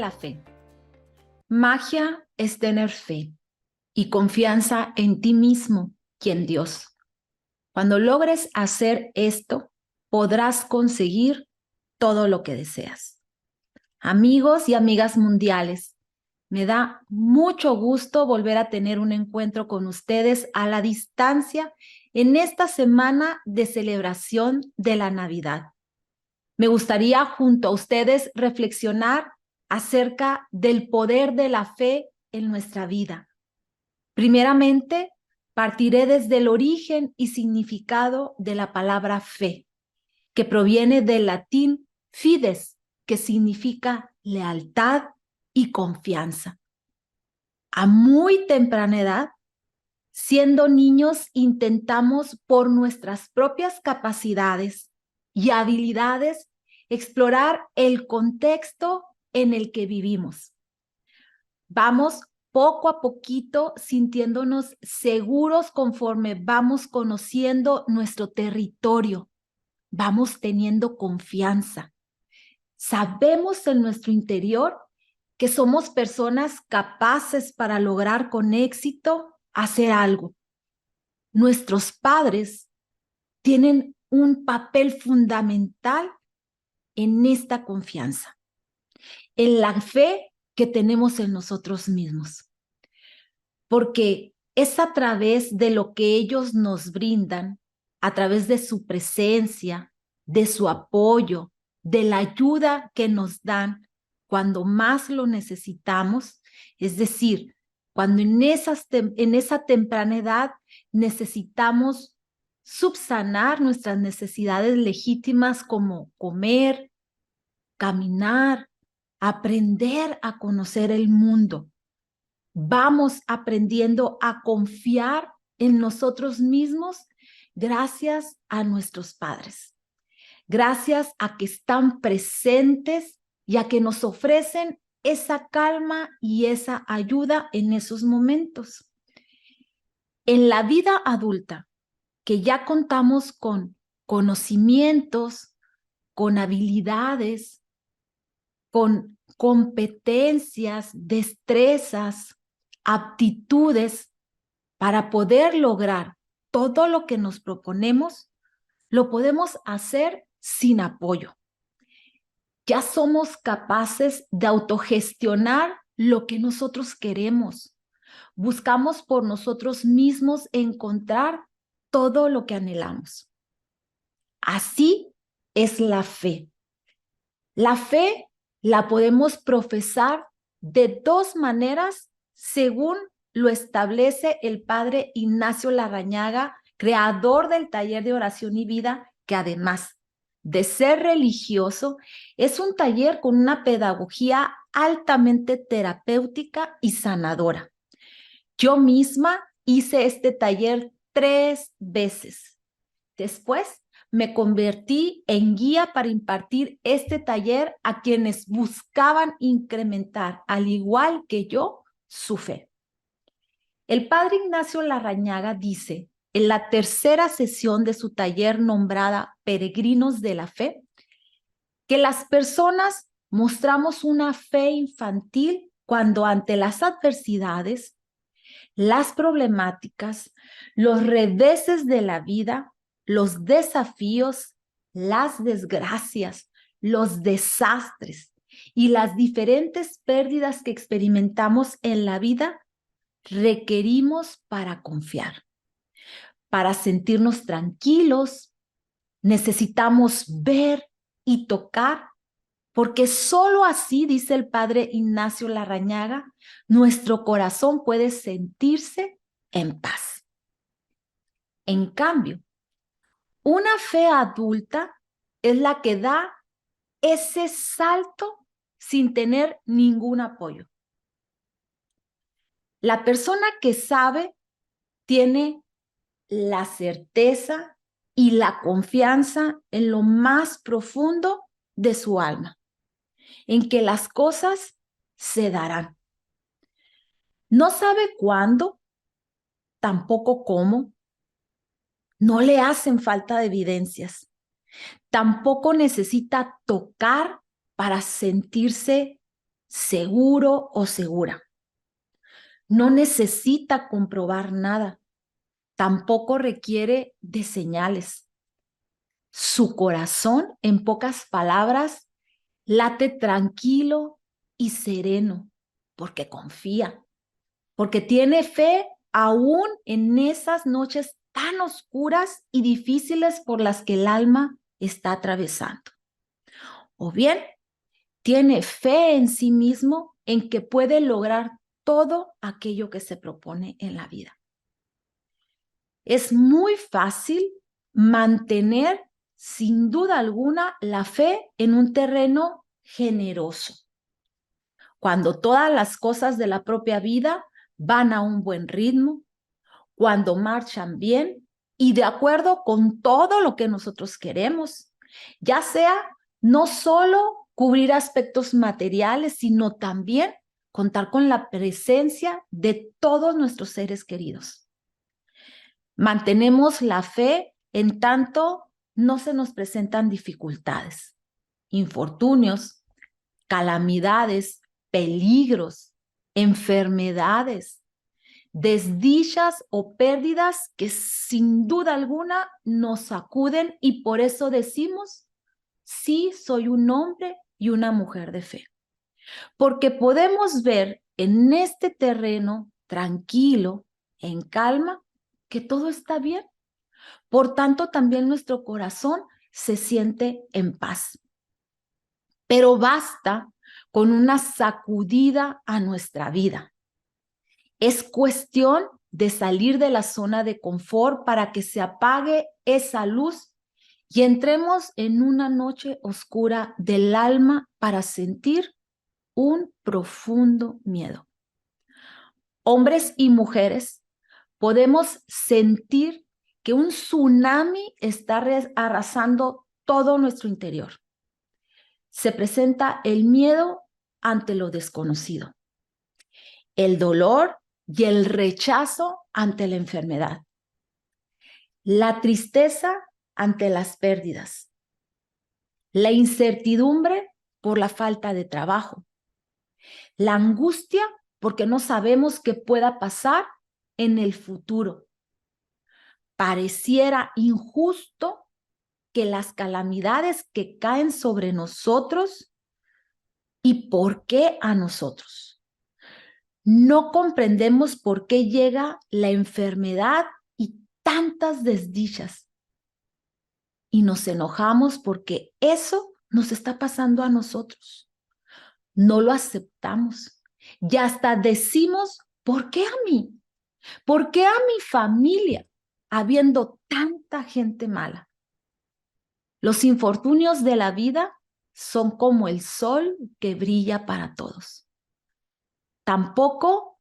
la fe. Magia es tener fe y confianza en ti mismo y en Dios. Cuando logres hacer esto, podrás conseguir todo lo que deseas. Amigos y amigas mundiales, me da mucho gusto volver a tener un encuentro con ustedes a la distancia en esta semana de celebración de la Navidad. Me gustaría junto a ustedes reflexionar acerca del poder de la fe en nuestra vida. Primeramente, partiré desde el origen y significado de la palabra fe, que proviene del latín fides, que significa lealtad y confianza. A muy temprana edad, siendo niños, intentamos por nuestras propias capacidades y habilidades explorar el contexto en el que vivimos. Vamos poco a poquito sintiéndonos seguros conforme vamos conociendo nuestro territorio. Vamos teniendo confianza. Sabemos en nuestro interior que somos personas capaces para lograr con éxito hacer algo. Nuestros padres tienen un papel fundamental en esta confianza, en la fe que tenemos en nosotros mismos, porque es a través de lo que ellos nos brindan, a través de su presencia, de su apoyo, de la ayuda que nos dan cuando más lo necesitamos, es decir, cuando en esa temprana edad necesitamos subsanar nuestras necesidades legítimas como comer, caminar, aprender a conocer el mundo. Vamos aprendiendo a confiar en nosotros mismos gracias a nuestros padres, gracias a que están presentes y a que nos ofrecen esa calma y esa ayuda en esos momentos. En la vida adulta, que ya contamos con conocimientos, con habilidades, con competencias, destrezas, aptitudes para poder lograr todo lo que nos proponemos, lo podemos hacer sin apoyo. Ya somos capaces de autogestionar lo que nosotros queremos. Buscamos por nosotros mismos encontrar todo lo que anhelamos. Así es la fe. La fe la podemos profesar de dos maneras según lo establece el padre Ignacio Larrañaga, creador del taller de oración y vida, que además de ser religioso, es un taller con una pedagogía altamente terapéutica y sanadora. Yo misma hice este taller 3 veces. Después me convertí en guía para impartir este taller a quienes buscaban incrementar, al igual que yo, su fe. El padre Ignacio Larrañaga dice, en la tercera sesión de su taller nombrada Peregrinos de la Fe, que las personas mostramos una fe infantil cuando ante las adversidades, las problemáticas, los reveses de la vida, los desafíos, las desgracias, los desastres y las diferentes pérdidas que experimentamos en la vida, requerimos para confiar. Para sentirnos tranquilos, necesitamos ver y tocar, porque solo así, dice el padre Ignacio Larrañaga, nuestro corazón puede sentirse en paz. En cambio, una fe adulta es la que da ese salto sin tener ningún apoyo. La persona que sabe tiene la certeza y la confianza en lo más profundo de su alma, en que las cosas se darán. No sabe cuándo, tampoco cómo, no le hacen falta evidencias, tampoco necesita tocar para sentirse seguro o segura. No necesita comprobar nada. Tampoco requiere de señales. Su corazón, en pocas palabras, late tranquilo y sereno porque confía, porque tiene fe aún en esas noches tan oscuras y difíciles por las que el alma está atravesando. O bien, tiene fe en sí mismo en que puede lograr todo aquello que se propone en la vida. Es muy fácil mantener, sin duda alguna, la fe en un terreno generoso, cuando todas las cosas de la propia vida van a un buen ritmo, cuando marchan bien y de acuerdo con todo lo que nosotros queremos, ya sea no solo cubrir aspectos materiales, sino también contar con la presencia de todos nuestros seres queridos. Mantenemos la fe en tanto no se nos presentan dificultades, infortunios, calamidades, peligros, enfermedades, desdichas o pérdidas que sin duda alguna nos sacuden, y por eso decimos, sí, soy un hombre y una mujer de fe. Porque podemos ver en este terreno tranquilo, en calma, que todo está bien. Por tanto, también nuestro corazón se siente en paz. Pero basta con una sacudida a nuestra vida. Es cuestión de salir de la zona de confort para que se apague esa luz y entremos en una noche oscura del alma para sentir un profundo miedo. Hombres y mujeres, podemos sentir que un tsunami está arrasando todo nuestro interior. Se presenta el miedo ante lo desconocido, el dolor y el rechazo ante la enfermedad, la tristeza ante las pérdidas, la incertidumbre por la falta de trabajo, la angustia porque no sabemos qué pueda pasar en el futuro. Pareciera injusto que las calamidades que caen sobre nosotros, ¿y por qué a nosotros? No comprendemos por qué llega la enfermedad y tantas desdichas. Y nos enojamos porque eso nos está pasando a nosotros. No lo aceptamos. Y hasta decimos, ¿por qué a mí? ¿Por qué a mi familia? Habiendo tanta gente mala. Los infortunios de la vida son como el sol que brilla para todos. Tampoco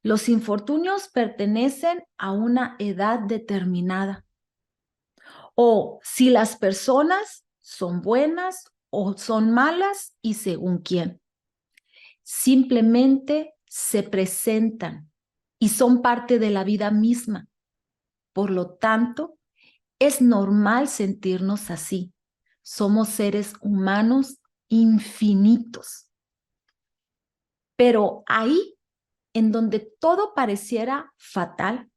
los infortunios pertenecen a una edad determinada, o si las personas son buenas o son malas y según quién. Simplemente se presentan y son parte de la vida misma. Por lo tanto, es normal sentirnos así. Somos seres humanos infinitos. Pero ahí, en donde todo pareciera fatal,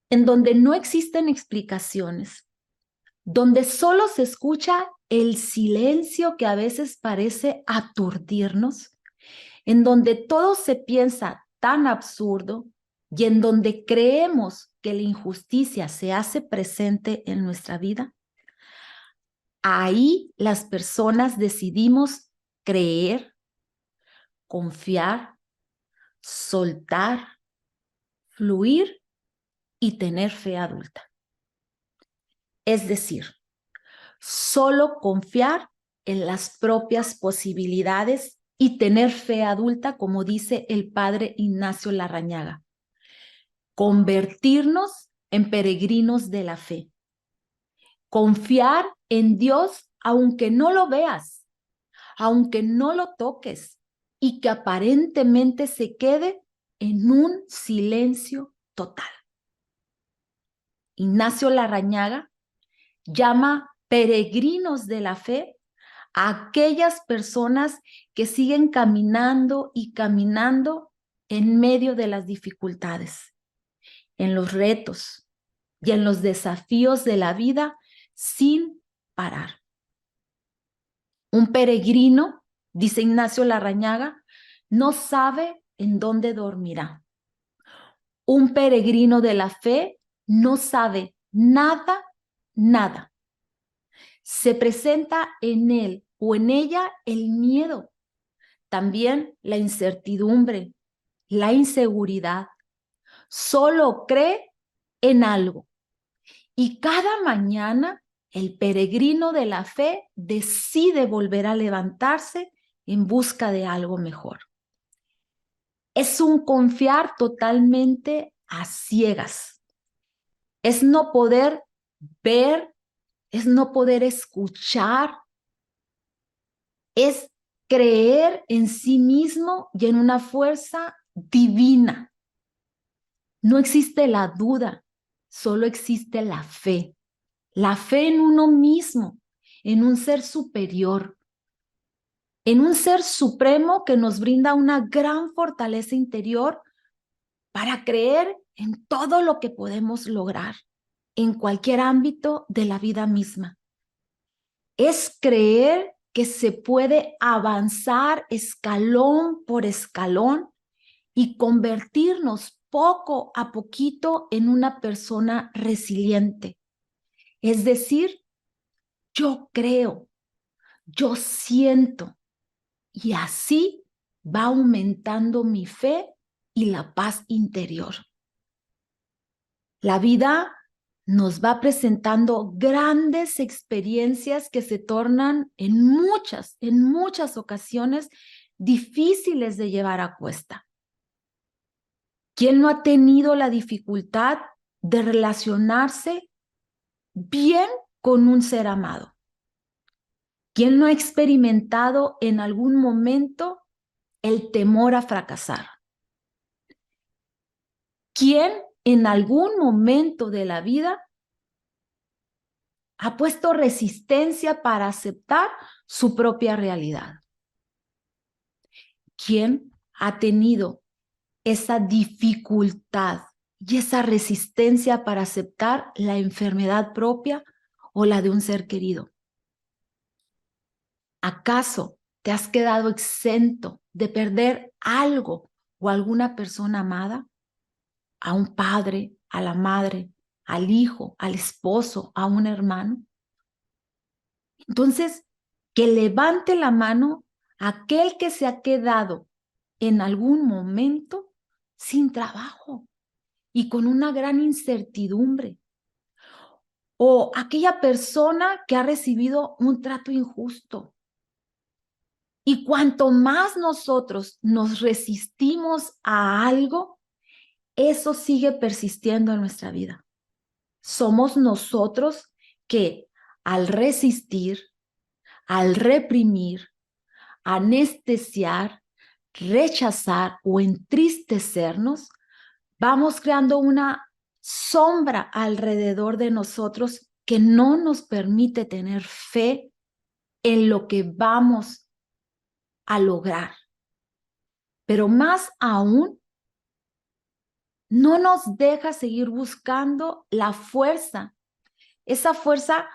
en donde no existen explicaciones, donde solo se escucha el silencio que a veces parece aturdirnos, en donde todo se piensa tan absurdo y en donde creemos que la injusticia se hace presente en nuestra vida, ahí las personas decidimos creer, confiar, soltar, fluir y tener fe adulta. Es decir, solo confiar en las propias posibilidades y tener fe adulta, como dice el padre Ignacio Larrañaga. Convertirnos en peregrinos de la fe. Confiar en Dios aunque no lo veas, aunque no lo toques y que aparentemente se quede en un silencio total. Ignacio Larrañaga llama peregrinos de la fe a aquellas personas que siguen caminando y caminando en medio de las dificultades, en los retos y en los desafíos de la vida sin parar. Un peregrino, dice Ignacio Larrañaga, no sabe en dónde dormirá. Un peregrino de la fe no sabe nada, nada. Se presenta en él o en ella el miedo, también la incertidumbre, la inseguridad. Solo cree en algo. Y cada mañana el peregrino de la fe decide volver a levantarse en busca de algo mejor. Es un confiar totalmente a ciegas. Es no poder ver, es no poder escuchar, es creer en sí mismo y en una fuerza divina. No existe la duda, solo existe la fe. La fe en uno mismo, en un ser superior, en un ser supremo que nos brinda una gran fortaleza interior para creer en todo lo que podemos lograr en cualquier ámbito de la vida misma. Es creer que se puede avanzar escalón por escalón y convertirnos poco a poquito en una persona resiliente. Es decir, yo creo, yo siento, y así va aumentando mi fe y la paz interior. La vida nos va presentando grandes experiencias que se tornan en muchas ocasiones difíciles de llevar a cuesta. ¿Quién no ha tenido la dificultad de relacionarse bien con un ser amado? ¿Quién no ha experimentado en algún momento el temor a fracasar? ¿Quién en algún momento de la vida ha puesto resistencia para aceptar su propia realidad? ¿Quién ha tenido esa dificultad y esa resistencia para aceptar la enfermedad propia o la de un ser querido? ¿Acaso te has quedado exento de perder algo o alguna persona amada? ¿A un padre, a la madre, al hijo, al esposo, a un hermano? Entonces, que levante la mano aquel que se ha quedado en algún momento sin trabajo y con una gran incertidumbre. O aquella persona que ha recibido un trato injusto. Y cuanto más nosotros nos resistimos a algo, eso sigue persistiendo en nuestra vida. Somos nosotros que al resistir, al reprimir, anestesiar, rechazar o entristecernos, vamos creando una sombra alrededor de nosotros que no nos permite tener fe en lo que vamos a lograr. Pero más aún, no nos deja seguir buscando la fuerza, esa fuerza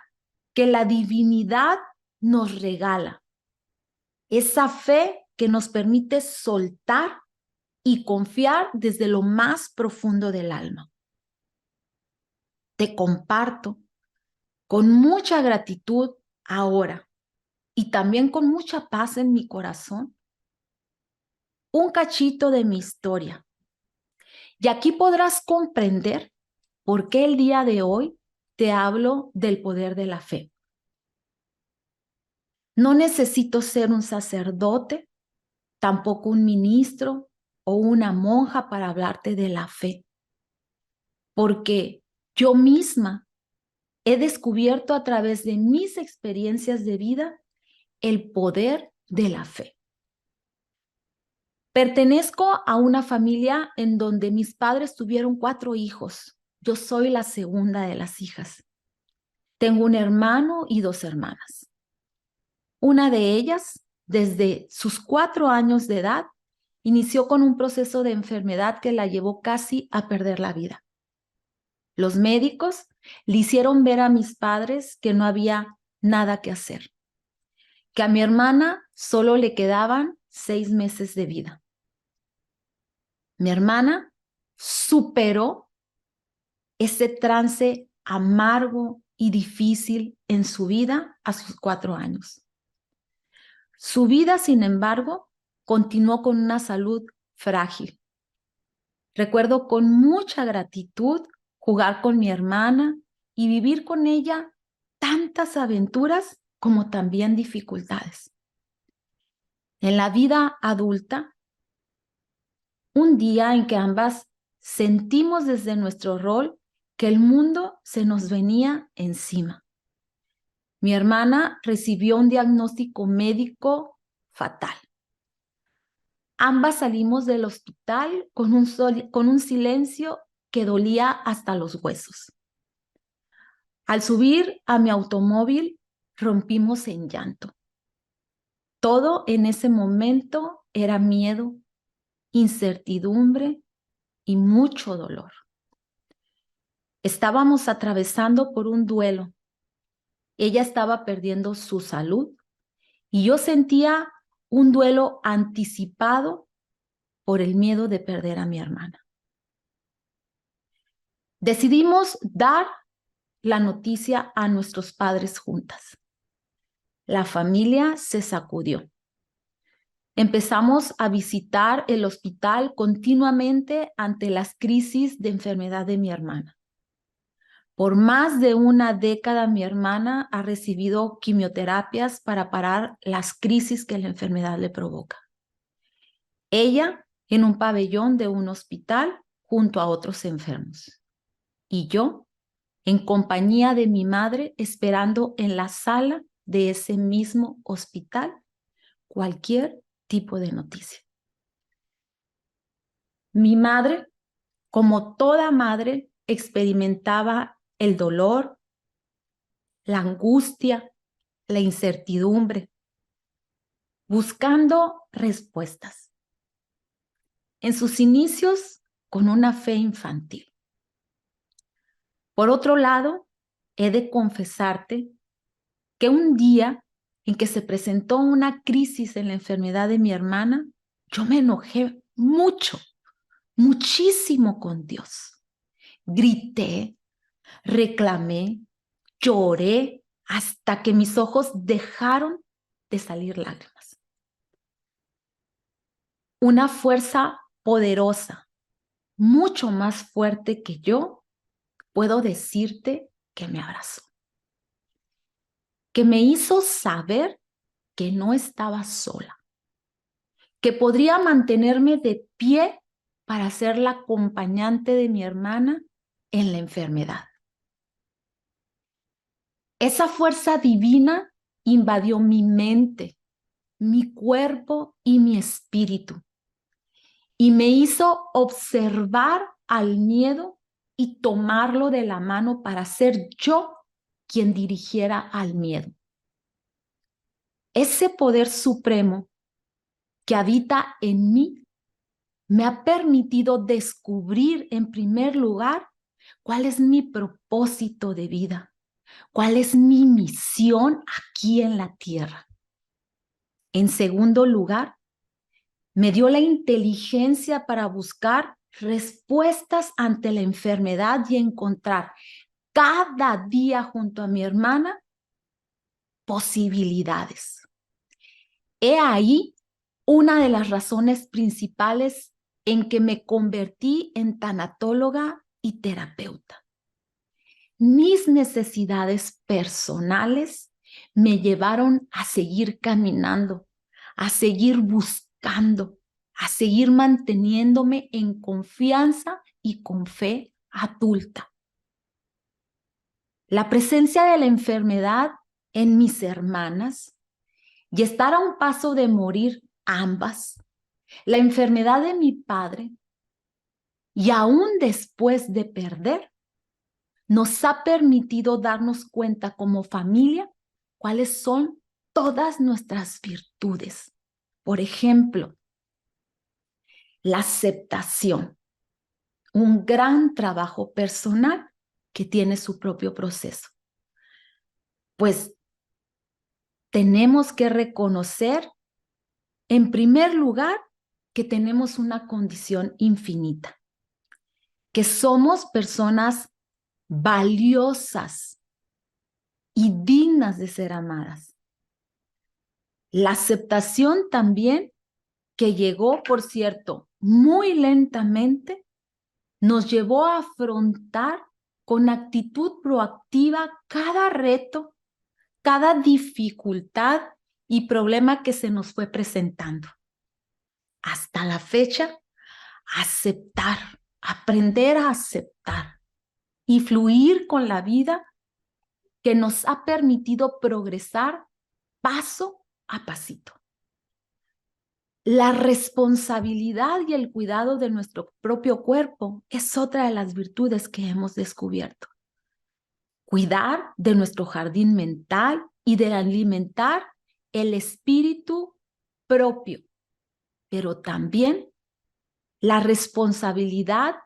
que la divinidad nos regala, esa fe que nos permite soltar y confiar desde lo más profundo del alma. Te comparto con mucha gratitud ahora y también con mucha paz en mi corazón un cachito de mi historia. Y aquí podrás comprender por qué el día de hoy te hablo del poder de la fe. No necesito ser un sacerdote, tampoco un ministro o una monja para hablarte de la fe, porque yo misma he descubierto a través de mis experiencias de vida el poder de la fe. Pertenezco a una familia en donde mis padres tuvieron 4 hijos. Yo soy la segunda de las hijas. Tengo un hermano y 2 hermanas. Una de ellas, desde sus 4 años de edad, inició con un proceso de enfermedad que la llevó casi a perder la vida. Los médicos le hicieron ver a mis padres que no había nada que hacer, que a mi hermana solo le quedaban 6 meses de vida. Mi hermana superó ese trance amargo y difícil en su vida a sus 4 años. Su vida, sin embargo, continuó con una salud frágil. Recuerdo con mucha gratitud jugar con mi hermana y vivir con ella tantas aventuras como también dificultades. En la vida adulta, un día en que ambas sentimos desde nuestro rol que el mundo se nos venía encima. Mi hermana recibió un diagnóstico médico fatal. Ambas salimos del hospital con un silencio que dolía hasta los huesos. Al subir a mi automóvil, rompimos en llanto. Todo en ese momento era miedo, incertidumbre y mucho dolor. Estábamos atravesando por un duelo. Ella estaba perdiendo su salud y yo sentía un duelo anticipado por el miedo de perder a mi hermana. Decidimos dar la noticia a nuestros padres juntas. La familia se sacudió. Empezamos a visitar el hospital continuamente ante las crisis de enfermedad de mi hermana. Por más de una década, mi hermana ha recibido quimioterapias para parar las crisis que la enfermedad le provoca. Ella en un pabellón de un hospital junto a otros enfermos. Y yo en compañía de mi madre esperando en la sala de ese mismo hospital cualquier tipo de noticia. Mi madre, como toda madre, experimentaba el dolor, la angustia, la incertidumbre, buscando respuestas. En sus inicios, con una fe infantil. Por otro lado, he de confesarte que un día en que se presentó una crisis en la enfermedad de mi hermana, yo me enojé mucho, muchísimo con Dios. Grité, reclamé, lloré hasta que mis ojos dejaron de salir lágrimas. Una fuerza poderosa, mucho más fuerte que yo, puedo decirte que me abrazó, que me hizo saber que no estaba sola, que podría mantenerme de pie para ser la acompañante de mi hermana en la enfermedad. Esa fuerza divina invadió mi mente, mi cuerpo y mi espíritu y me hizo observar al miedo y tomarlo de la mano para ser yo quien dirigiera al miedo. Ese poder supremo que habita en mí me ha permitido descubrir en primer lugar cuál es mi propósito de vida, cuál es mi misión aquí en la tierra. En segundo lugar, me dio la inteligencia para buscar respuestas ante la enfermedad y encontrar cada día junto a mi hermana posibilidades. He ahí una de las razones principales en que me convertí en tanatóloga y terapeuta. Mis necesidades personales me llevaron a seguir caminando, a seguir buscando, a seguir manteniéndome en confianza y con fe adulta. La presencia de la enfermedad en mis hermanas y estar a un paso de morir ambas, la enfermedad de mi padre y aún después de perder, nos ha permitido darnos cuenta como familia cuáles son todas nuestras virtudes. Por ejemplo, la aceptación, un gran trabajo personal que tiene su propio proceso. Pues tenemos que reconocer, en primer lugar, que tenemos una condición infinita, que somos personas valiosas y dignas de ser amadas. La aceptación también, que llegó, por cierto, muy lentamente, nos llevó a afrontar con actitud proactiva cada reto, cada dificultad y problema que se nos fue presentando. Hasta la fecha, aceptar, aprender a aceptar y fluir con la vida que nos ha permitido progresar paso a pasito. La responsabilidad y el cuidado de nuestro propio cuerpo es otra de las virtudes que hemos descubierto. Cuidar de nuestro jardín mental y de alimentar el espíritu propio, pero también la responsabilidad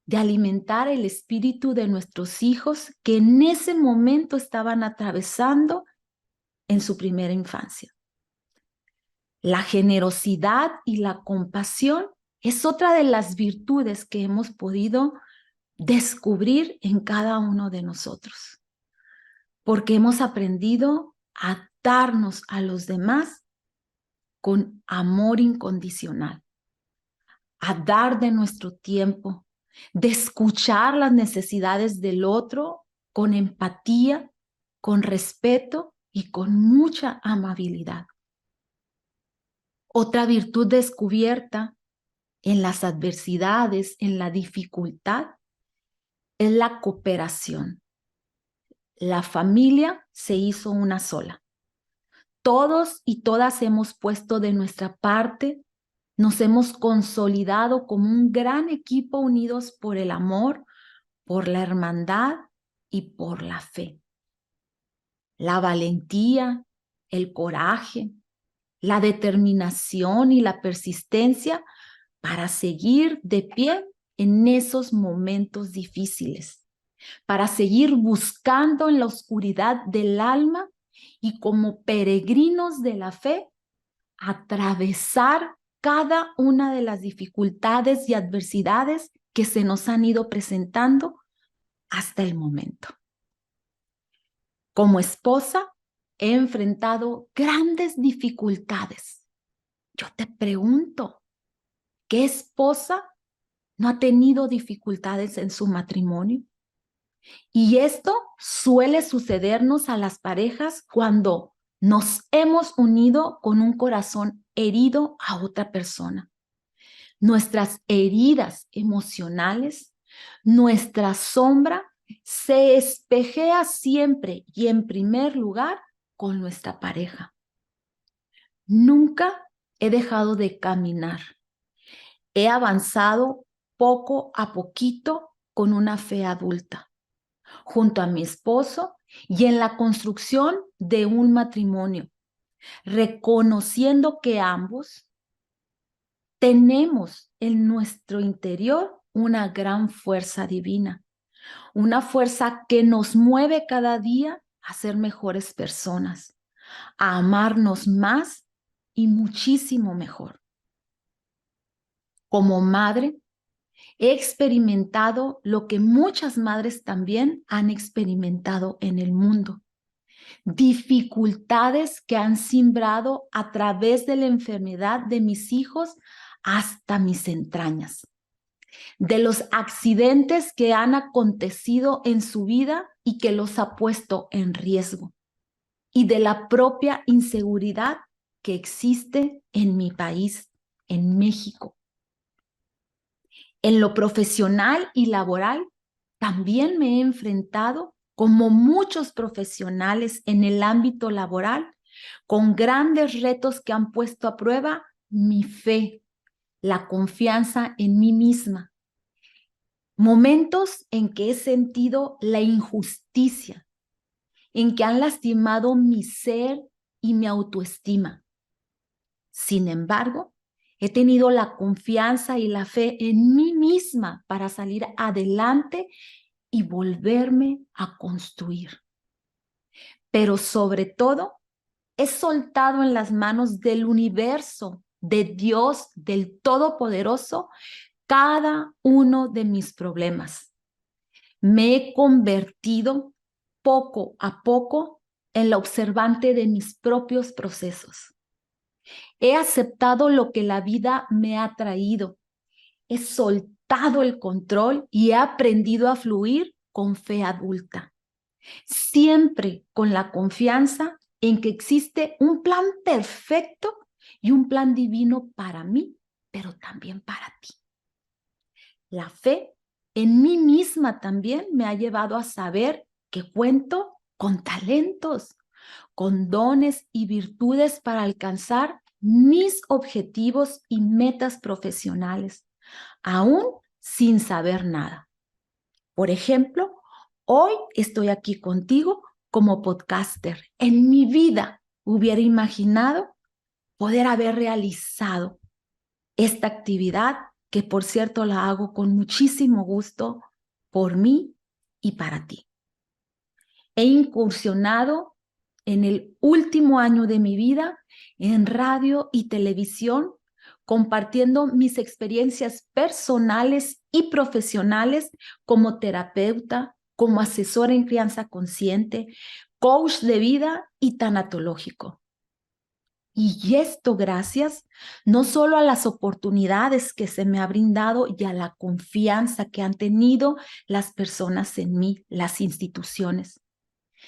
de alimentar el espíritu de nuestros hijos que en ese momento estaban atravesando en su primera infancia. La generosidad y la compasión es otra de las virtudes que hemos podido descubrir en cada uno de nosotros, porque hemos aprendido a darnos a los demás con amor incondicional, a dar de nuestro tiempo, de escuchar las necesidades del otro con empatía, con respeto y con mucha amabilidad. Otra virtud descubierta en las adversidades, en la dificultad, es la cooperación. La familia se hizo una sola. Todos y todas hemos puesto de nuestra parte, nos hemos consolidado como un gran equipo unidos por el amor, por la hermandad y por la fe. La valentía, el coraje, la determinación y la persistencia para seguir de pie en esos momentos difíciles, para seguir buscando en la oscuridad del alma y como peregrinos de la fe, atravesar cada una de las dificultades y adversidades que se nos han ido presentando hasta el momento. Como esposa, he enfrentado grandes dificultades. Yo te pregunto, ¿qué esposa no ha tenido dificultades en su matrimonio? Y esto suele sucedernos a las parejas cuando nos hemos unido con un corazón herido a otra persona. Nuestras heridas emocionales, nuestra sombra se espejea siempre y en primer lugar con nuestra pareja. Nunca he dejado de caminar. He avanzado poco a poquito con una fe adulta, junto a mi esposo y en la construcción de un matrimonio, reconociendo que ambos tenemos en nuestro interior una gran fuerza divina, una fuerza que nos mueve cada día a ser mejores personas, a amarnos más y muchísimo mejor. Como madre, he experimentado lo que muchas madres también han experimentado en el mundo. Dificultades que han simbrado a través de la enfermedad de mis hijos hasta mis entrañas. De los accidentes que han acontecido en su vida y que los ha puesto en riesgo. Y de la propia inseguridad que existe en mi país, en México. En lo profesional y laboral, también me he enfrentado, como muchos profesionales en el ámbito laboral, con grandes retos que han puesto a prueba mi fe, la confianza en mí misma. Momentos en que he sentido la injusticia, en que han lastimado mi ser y mi autoestima. Sin embargo, he tenido la confianza y la fe en mí misma para salir adelante y volverme a construir. Pero sobre todo, he soltado en las manos del universo, de Dios, del Todopoderoso, cada uno de mis problemas. Me he convertido poco a poco en la observante de mis propios procesos. He aceptado lo que la vida me ha traído. He soltado el control y he aprendido a fluir con fe adulta, siempre con la confianza en que existe un plan perfecto y un plan divino para mí, pero también para ti. La fe en mí misma también me ha llevado a saber que cuento con talentos, con dones y virtudes para alcanzar mis objetivos y metas profesionales, aún sin saber nada. Por ejemplo, hoy estoy aquí contigo como podcaster. En mi vida hubiera imaginado poder haber realizado esta actividad, que por cierto la hago con muchísimo gusto por mí y para ti. He incursionado en el último año de mi vida en radio y televisión, compartiendo mis experiencias personales y profesionales como terapeuta, como asesora en crianza consciente, coach de vida y tanatológico. Y esto gracias no solo a las oportunidades que se me ha brindado y a la confianza que han tenido las personas en mí, las instituciones,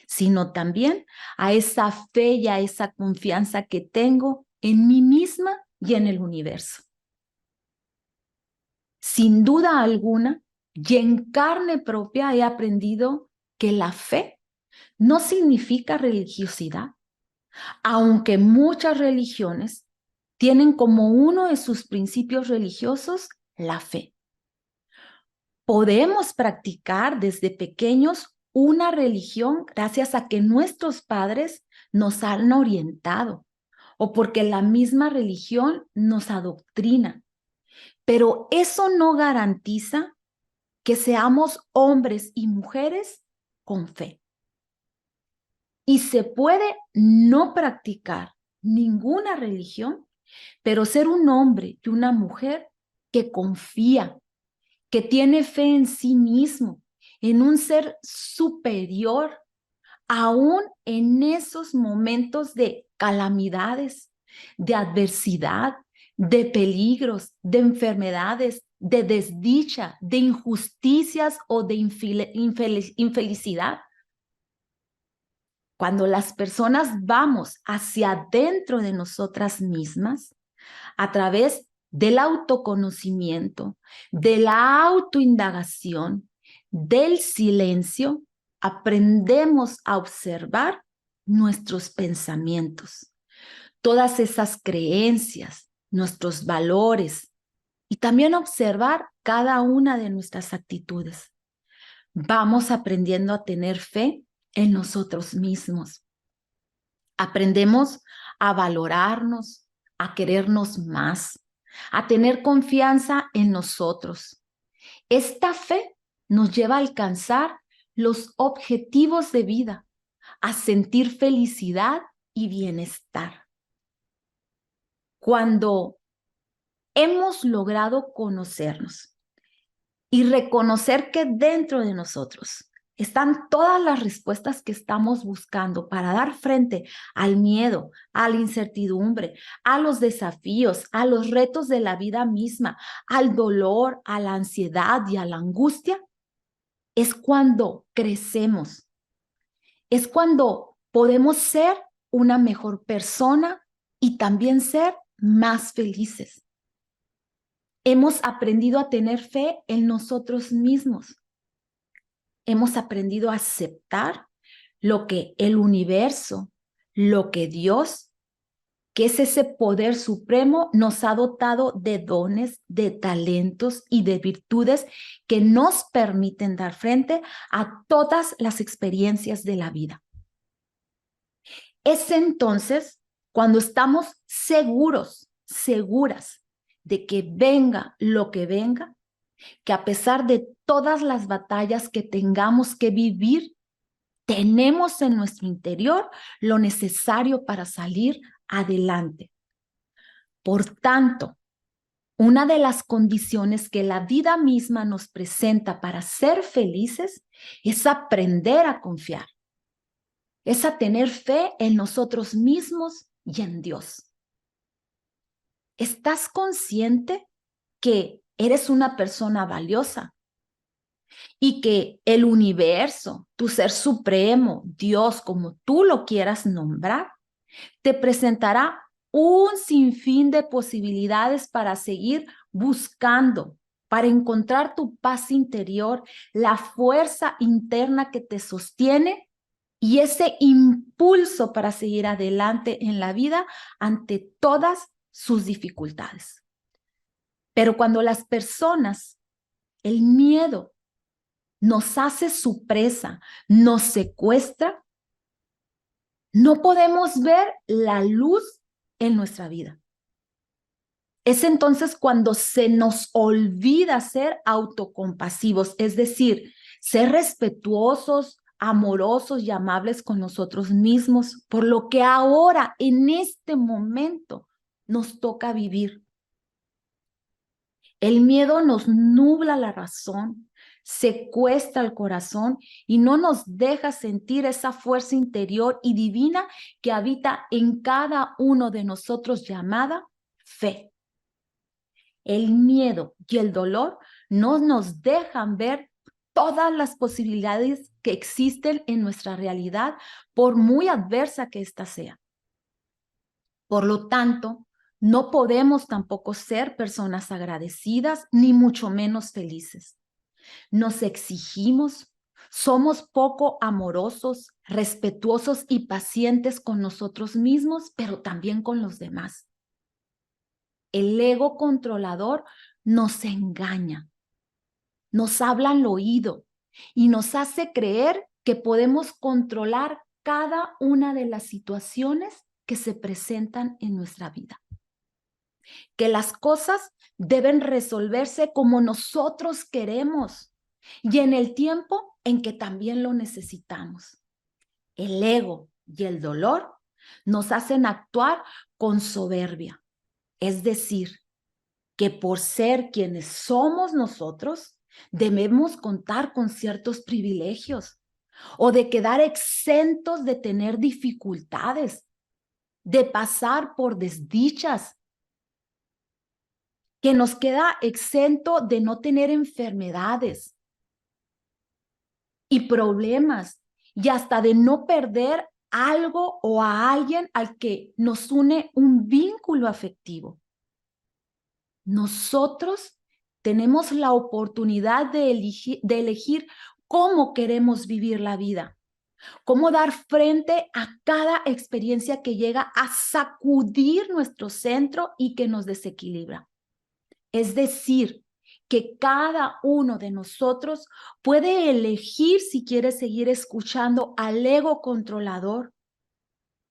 sino también a esa fe y a esa confianza que tengo en mí misma y en el universo. Sin duda alguna, y en carne propia he aprendido que la fe no significa religiosidad, aunque muchas religiones tienen como uno de sus principios religiosos la fe. Podemos practicar desde pequeños una religión gracias a que nuestros padres nos han orientado o porque la misma religión nos adoctrina. Pero eso no garantiza que seamos hombres y mujeres con fe. Y se puede no practicar ninguna religión, pero ser un hombre y una mujer que confía, que tiene fe en sí mismo, en un ser superior, aún en esos momentos de calamidades, de adversidad, de peligros, de enfermedades, de desdicha, de injusticias o de infelicidad. Cuando las personas vamos hacia adentro de nosotras mismas, a través del autoconocimiento, de la autoindagación, del silencio, aprendemos a observar nuestros pensamientos, todas esas creencias, nuestros valores y también observar cada una de nuestras actitudes. Vamos aprendiendo a tener fe en nosotros mismos. Aprendemos a valorarnos, a querernos más, a tener confianza en nosotros. Esta fe nos lleva a alcanzar los objetivos de vida, a sentir felicidad y bienestar. Cuando hemos logrado conocernos y reconocer que dentro de nosotros están todas las respuestas que estamos buscando para dar frente al miedo, a la incertidumbre, a los desafíos, a los retos de la vida misma, al dolor, a la ansiedad y a la angustia, es cuando crecemos, es cuando podemos ser una mejor persona y también ser más felices. Hemos aprendido a tener fe en nosotros mismos. Hemos aprendido a aceptar lo que el universo, lo que Dios, que es ese poder supremo, nos ha dotado de dones, de talentos y de virtudes que nos permiten dar frente a todas las experiencias de la vida. Es entonces cuando estamos seguros, seguras de que venga lo que venga, que a pesar de todas las batallas que tengamos que vivir, tenemos en nuestro interior lo necesario para salir adelante. Por tanto, una de las condiciones que la vida misma nos presenta para ser felices es aprender a confiar, es a tener fe en nosotros mismos y en Dios. ¿Estás consciente que eres una persona valiosa y que el universo, tu ser supremo, Dios, como tú lo quieras nombrar, te presentará un sinfín de posibilidades para seguir buscando, para encontrar tu paz interior, la fuerza interna que te sostiene y ese impulso para seguir adelante en la vida ante todas sus dificultades? Pero cuando las personas, el miedo nos hace su presa, nos secuestra, no podemos ver la luz en nuestra vida. Es entonces cuando se nos olvida ser autocompasivos, es decir, ser respetuosos, amorosos y amables con nosotros mismos, por lo que ahora, en este momento, nos toca vivir. El miedo nos nubla la razón, secuestra el corazón y no nos deja sentir esa fuerza interior y divina que habita en cada uno de nosotros, llamada fe. El miedo y el dolor no nos dejan ver todas las posibilidades que existen en nuestra realidad, por muy adversa que ésta sea. Por lo tanto, no podemos tampoco ser personas agradecidas, ni mucho menos felices. Nos exigimos, somos poco amorosos, respetuosos y pacientes con nosotros mismos, pero también con los demás. El ego controlador nos engaña, nos habla al oído y nos hace creer que podemos controlar cada una de las situaciones que se presentan en nuestra vida. Que las cosas deben resolverse como nosotros queremos y en el tiempo en que también lo necesitamos. El ego y el dolor nos hacen actuar con soberbia, es decir, que por ser quienes somos nosotros, debemos contar con ciertos privilegios o de quedar exentos de tener dificultades, de pasar por desdichas, que nos queda exento de no tener enfermedades y problemas y hasta de no perder algo o a alguien al que nos une un vínculo afectivo. Nosotros tenemos la oportunidad de elegir cómo queremos vivir la vida, cómo dar frente a cada experiencia que llega a sacudir nuestro centro y que nos desequilibra. Es decir, que cada uno de nosotros puede elegir si quiere seguir escuchando al ego controlador.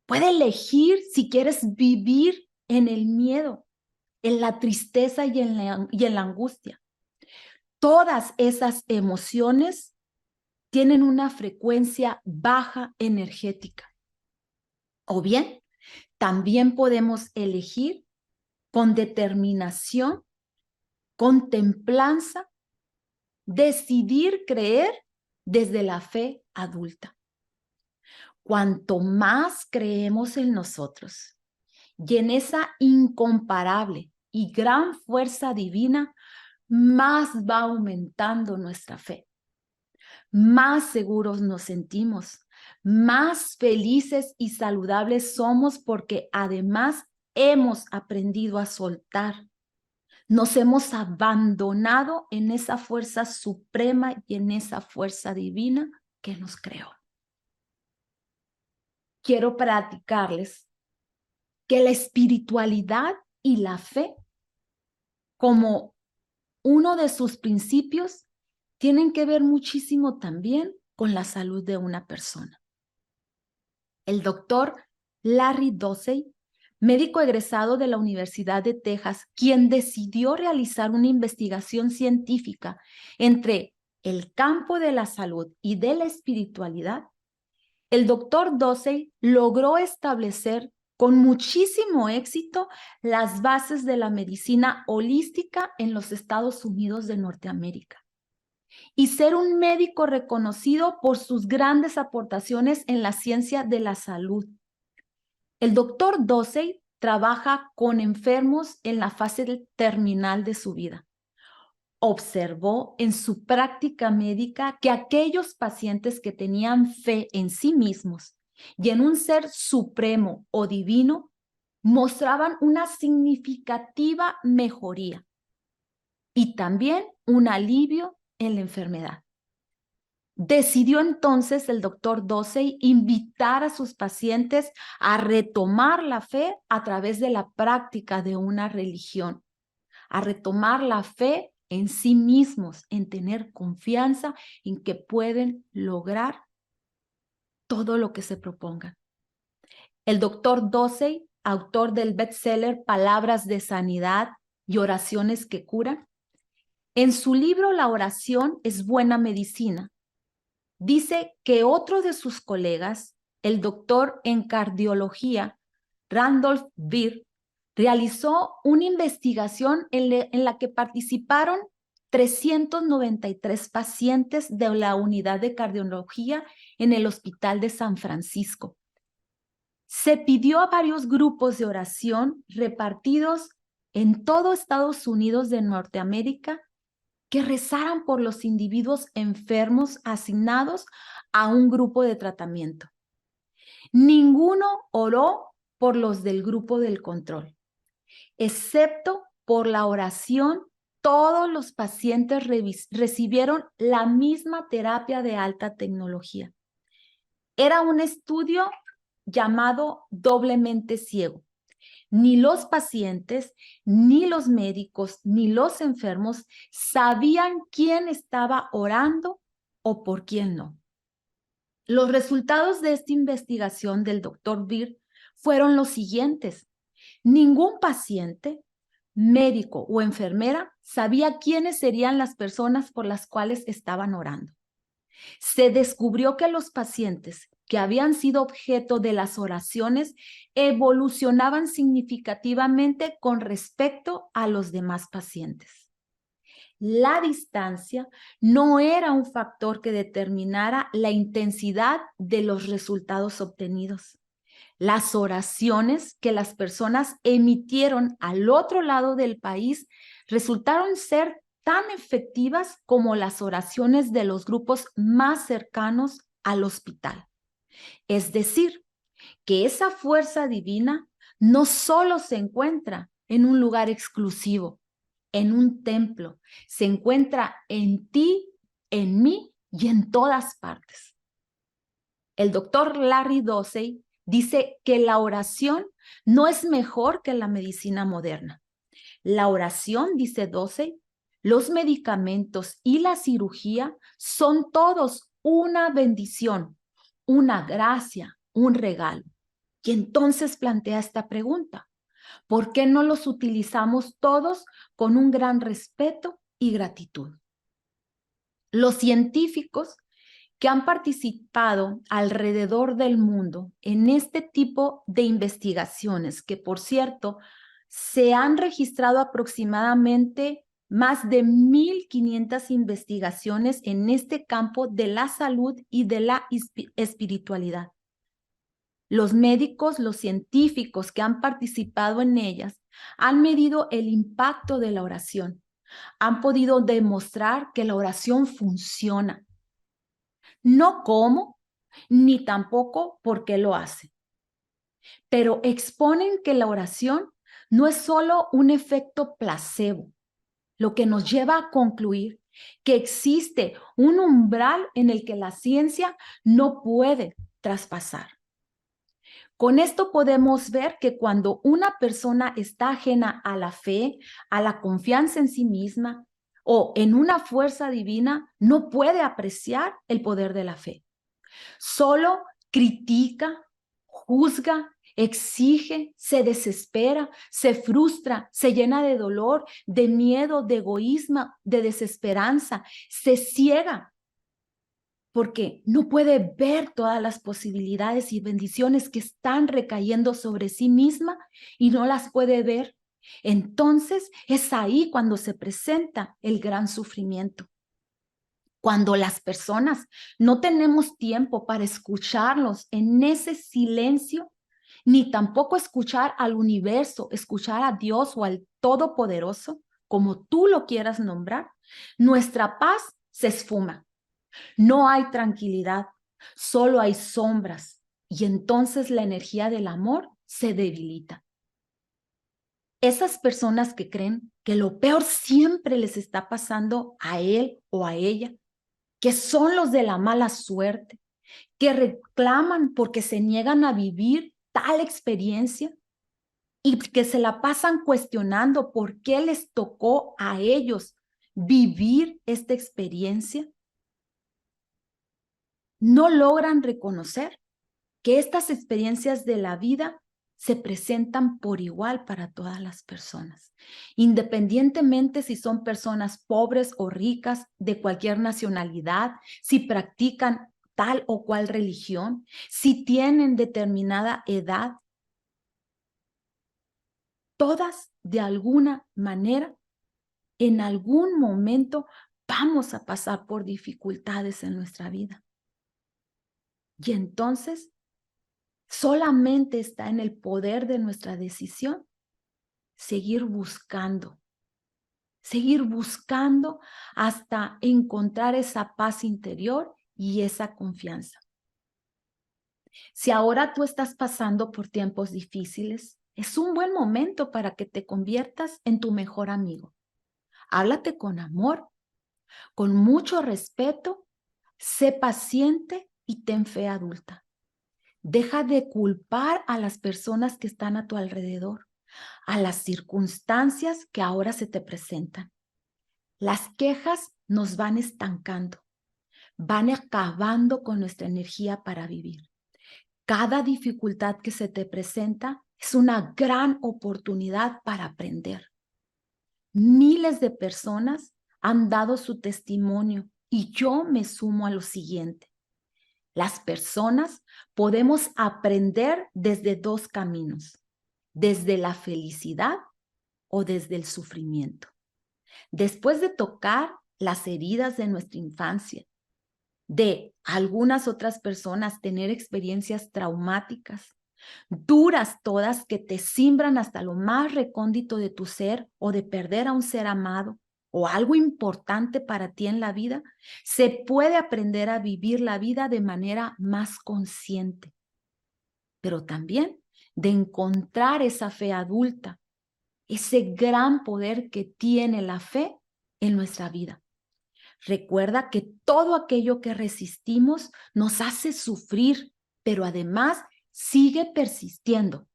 Puede elegir si quieres vivir en el miedo, en la tristeza y en la angustia. Todas esas emociones tienen una frecuencia baja energética. O bien, también podemos elegir con determinación, con templanza, decidir creer desde la fe adulta. Cuanto más creemos en nosotros y en esa incomparable y gran fuerza divina, más va aumentando nuestra fe. Más seguros nos sentimos, más felices y saludables somos porque además hemos aprendido a soltar. Nos hemos abandonado en esa fuerza suprema y en esa fuerza divina que nos creó. Quiero platicarles que la espiritualidad y la fe, como uno de sus principios, tienen que ver muchísimo también con la salud de una persona. El doctor Larry Dossey, médico egresado de la Universidad de Texas, quien decidió realizar una investigación científica entre el campo de la salud y de la espiritualidad, el doctor Dossey logró establecer con muchísimo éxito las bases de la medicina holística en los Estados Unidos de Norteamérica y ser un médico reconocido por sus grandes aportaciones en la ciencia de la salud. El doctor Dossey trabaja con enfermos en la fase terminal de su vida. Observó en su práctica médica que aquellos pacientes que tenían fe en sí mismos y en un ser supremo o divino mostraban una significativa mejoría y también un alivio en la enfermedad. Decidió entonces el doctor Dossey invitar a sus pacientes a retomar la fe a través de la práctica de una religión, a retomar la fe en sí mismos, en tener confianza en que pueden lograr todo lo que se propongan. El doctor Dossey, autor del bestseller Palabras de Sanidad y Oraciones que Curan, en su libro La oración es buena medicina, dice que otro de sus colegas, el doctor en cardiología, Randolph Beer, realizó una investigación en la que participaron 393 pacientes de la unidad de cardiología en el Hospital de San Francisco. Se pidió a varios grupos de oración repartidos en todo Estados Unidos de Norteamérica que rezaran por los individuos enfermos asignados a un grupo de tratamiento. Ninguno oró por los del grupo del control, excepto por la oración. Todos los pacientes recibieron la misma terapia de alta tecnología. Era un estudio llamado doblemente ciego. Ni los pacientes, ni los médicos, ni los enfermos sabían quién estaba orando o por quién no. Los resultados de esta investigación del doctor Beer fueron los siguientes. Ningún paciente, médico o enfermera sabía quiénes serían las personas por las cuales estaban orando. Se descubrió que los pacientes que habían sido objeto de las oraciones evolucionaban significativamente con respecto a los demás pacientes. La distancia no era un factor que determinara la intensidad de los resultados obtenidos. Las oraciones que las personas emitieron al otro lado del país resultaron ser tan efectivas como las oraciones de los grupos más cercanos al hospital. Es decir, que esa fuerza divina no solo se encuentra en un lugar exclusivo, en un templo, se encuentra en ti, en mí y en todas partes. El doctor Larry Dossey dice que la oración no es mejor que la medicina moderna. La oración, dice Dossey, los medicamentos y la cirugía son todos una bendición, una gracia, un regalo. Y entonces plantea esta pregunta: ¿por qué no los utilizamos todos con un gran respeto y gratitud? Los científicos que han participado alrededor del mundo en este tipo de investigaciones, que por cierto, se han registrado aproximadamente más de 1,500 investigaciones en este campo de la salud y de la espiritualidad. Los médicos, los científicos que han participado en ellas han medido el impacto de la oración. Han podido demostrar que la oración funciona. No cómo, ni tampoco por qué lo hace. Pero exponen que la oración no es solo un efecto placebo, lo que nos lleva a concluir que existe un umbral en el que la ciencia no puede traspasar. Con esto podemos ver que cuando una persona está ajena a la fe, a la confianza en sí misma o en una fuerza divina, no puede apreciar el poder de la fe. Solo critica, juzga exige, se desespera, se frustra, se llena de dolor, de miedo, de egoísmo, de desesperanza, se ciega porque no puede ver todas las posibilidades y bendiciones que están recayendo sobre sí misma y no las puede ver. Entonces es ahí cuando se presenta el gran sufrimiento. Cuando las personas no tenemos tiempo para escucharlos en ese silencio, ni tampoco escuchar al universo, escuchar a Dios o al Todopoderoso, como tú lo quieras nombrar, nuestra paz se esfuma. No hay tranquilidad, solo hay sombras y entonces la energía del amor se debilita. Esas personas que creen que lo peor siempre les está pasando a él o a ella, que son los de la mala suerte, que reclaman porque se niegan a vivir tal experiencia y que se la pasan cuestionando por qué les tocó a ellos vivir esta experiencia, no logran reconocer que estas experiencias de la vida se presentan por igual para todas las personas, independientemente si son personas pobres o ricas, de cualquier nacionalidad, si practican tal o cual religión, si tienen determinada edad. Todas, de alguna manera, en algún momento vamos a pasar por dificultades en nuestra vida. Y entonces solamente está en el poder de nuestra decisión seguir buscando hasta encontrar esa paz interior y esa confianza. Si ahora tú estás pasando por tiempos difíciles, es un buen momento para que te conviertas en tu mejor amigo. Háblate con amor, con mucho respeto, sé paciente y ten fe adulta. Deja de culpar a las personas que están a tu alrededor, a las circunstancias que ahora se te presentan. Las quejas nos van estancando, van acabando con nuestra energía para vivir. Cada dificultad que se te presenta es una gran oportunidad para aprender. Miles de personas han dado su testimonio y yo me sumo a lo siguiente. Las personas podemos aprender desde dos caminos, desde la felicidad o desde el sufrimiento. Después de tocar las heridas de nuestra infancia, de algunas otras personas tener experiencias traumáticas, duras todas que te simbran hasta lo más recóndito de tu ser o de perder a un ser amado o algo importante para ti en la vida, se puede aprender a vivir la vida de manera más consciente, pero también de encontrar esa fe adulta, ese gran poder que tiene la fe en nuestra vida. Recuerda que todo aquello que resistimos nos hace sufrir, pero además sigue persistiendo.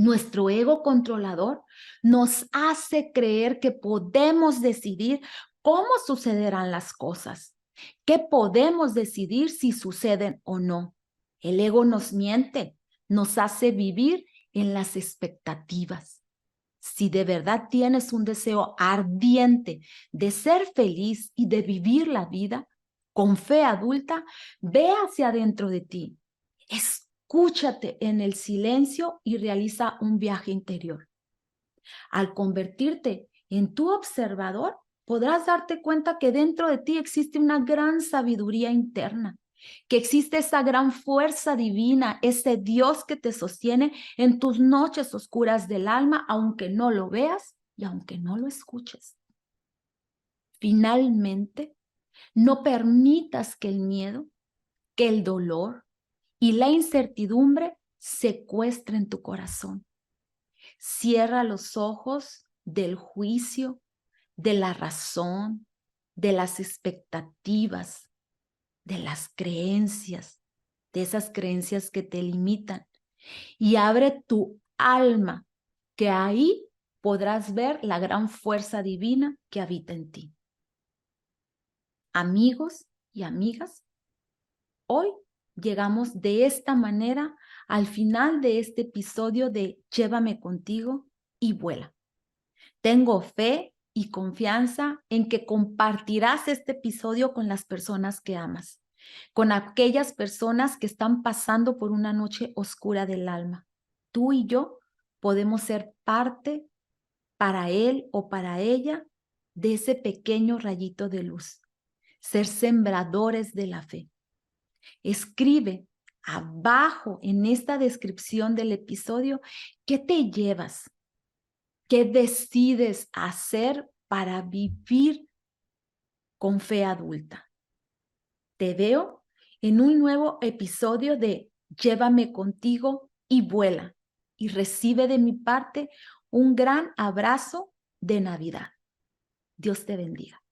Nuestro ego controlador nos hace creer que podemos decidir cómo sucederán las cosas, que podemos decidir si suceden o no. El ego nos miente, nos hace vivir en las expectativas. Si de verdad tienes un deseo ardiente de ser feliz y de vivir la vida con fe adulta, ve hacia adentro de ti. Escúchate en el silencio y realiza un viaje interior. Al convertirte en tu observador, podrás darte cuenta que dentro de ti existe una gran sabiduría interna, que existe esa gran fuerza divina, ese Dios que te sostiene en tus noches oscuras del alma, aunque no lo veas y aunque no lo escuches. Finalmente, no permitas que el miedo, que el dolor y la incertidumbre secuestren tu corazón. Cierra los ojos del juicio, de la razón, de las expectativas, de las creencias, de esas creencias que te limitan, y abre tu alma, que ahí podrás ver la gran fuerza divina que habita en ti. Amigos y amigas, hoy llegamos de esta manera al final de este episodio de Llévame contigo y vuela. Tengo fe y confianza en que compartirás este episodio con las personas que amas, con aquellas personas que están pasando por una noche oscura del alma. Tú y yo podemos ser parte para él o para ella de ese pequeño rayito de luz, ser sembradores de la fe. Escribe abajo en esta descripción del episodio qué te llevas, qué decides hacer para vivir con fe adulta. Te veo en un nuevo episodio de Llévame contigo y vuela, y recibe de mi parte un gran abrazo de Navidad. Dios te bendiga.